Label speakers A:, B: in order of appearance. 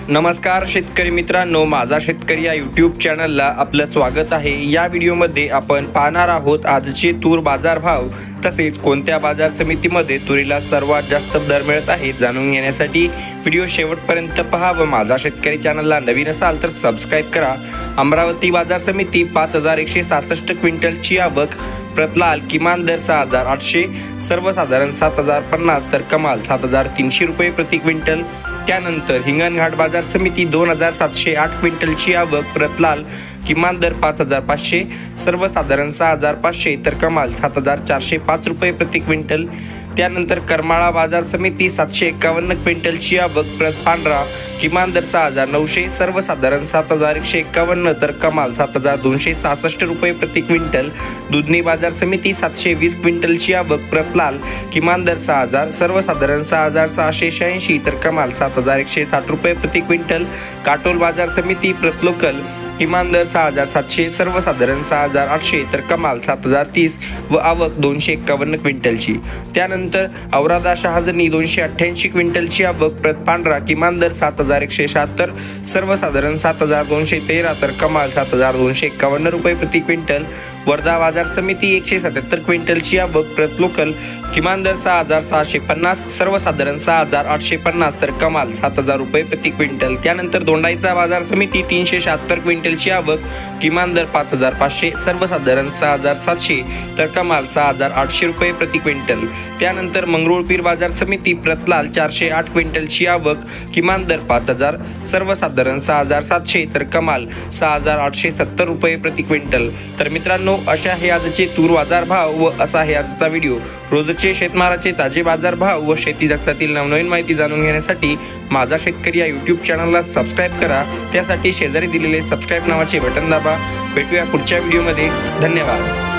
A: नमस्कार शेतकरी मित्रांनो, माझा शेतकरी या यूट्यूब चॅनलला आपलं स्वागत आहे। या व्हिडिओमध्ये आपण पाहणार आहोत आजचे तूर बाजार भाव, तसेच कोणत्या बाजार समितीमध्ये तुरीला सर्वात जास्त दर मिळत आहे जाणून घेण्यासाठी व्हिडिओ शेवटपर्यंत पहा व माझा शेतकरी चॅनलला नवीन असाल तर सबस्क्राइब करा। अमरावती बाजार समिती 5166 क्विंटलची आवक, प्रतलाल किमान दर 6800, सर्वसाधारण 7050 तर कमाल 7300 रुपये प्रति क्विंटल। त्यानंतर हिंगणघाट बाजार समिती 2708 क्विंटलची आवक, प्रतलाल किमान दर 5500, सर्वसाधारण 6500 तर कमाल 7405 रुपये प्रति क्विंटल। त्यानंतर करमाळा बाजार समिती 751 क्विंटलची आवक, प्रत पांढरा किमान दर 6900, सर्वसाधारण 7151 तर कमाल 7266 रुपये प्रति क्विंटल। दुधनी बाजार समिती 720 क्विंटलची आवक, प्रतलाल किमान दर 6000, सर्वसाधारण 6686 तर कमाल 7160 रुपये प्रति क्विंटल। काटोल बाजार समिती प्रतलोकल किमान दर 6700, सर्वसाधारण 6800 तर कमाल 7030 व आवक 251 क्विंटलची। त्यानंतर औरादा शहाजनी 288 क्विंटलची आवक, प्रत पांढरा किमान दर 7176, सर्वसाधारण 7213 तर कमाल 7251 रुपये प्रति क्विंटल। वर्धा बाजार समिती 177 क्विंटलची आवक, प्रत लोकल किमान दर 6650, सर्वसाधारण 6850 तर कमाल 7000 रुपये प्रति क्विंटल। त्यानंतर दोंडाईचा बाजार समिती 376 क्विंटलची आवक, किमान दर 5500, सर्वसाधारण 6700 तर कमाल 6800 रुपये प्रति क्विंटल। त्यानंतर मंगरुळपीर बाजार समिती प्रतलाल 408 क्विंटलची आवक, किमान दर 5000, सर्वसाधारण 6700 तर कमाल 6870 रुपये प्रति क्विंटल। तर मित्रांनो, अशा हे आजचे तूर बाजार भाव व असा आहे आजचा व्हिडिओ। रोजचे शेतमालाचे ताजे बाजार भाव व शेती जगतातील नवनवीन माहिती जाणून घेण्यासाठी माझा शेतकरी या यूट्यूब चॅनलला सबस्क्राइब करा। त्यासाठी शेजारी दिलेले सबस्क्राइब नावाचे बटन दाबा। भेटूया पुढच्या व्हिडिओमध्ये। धन्यवाद।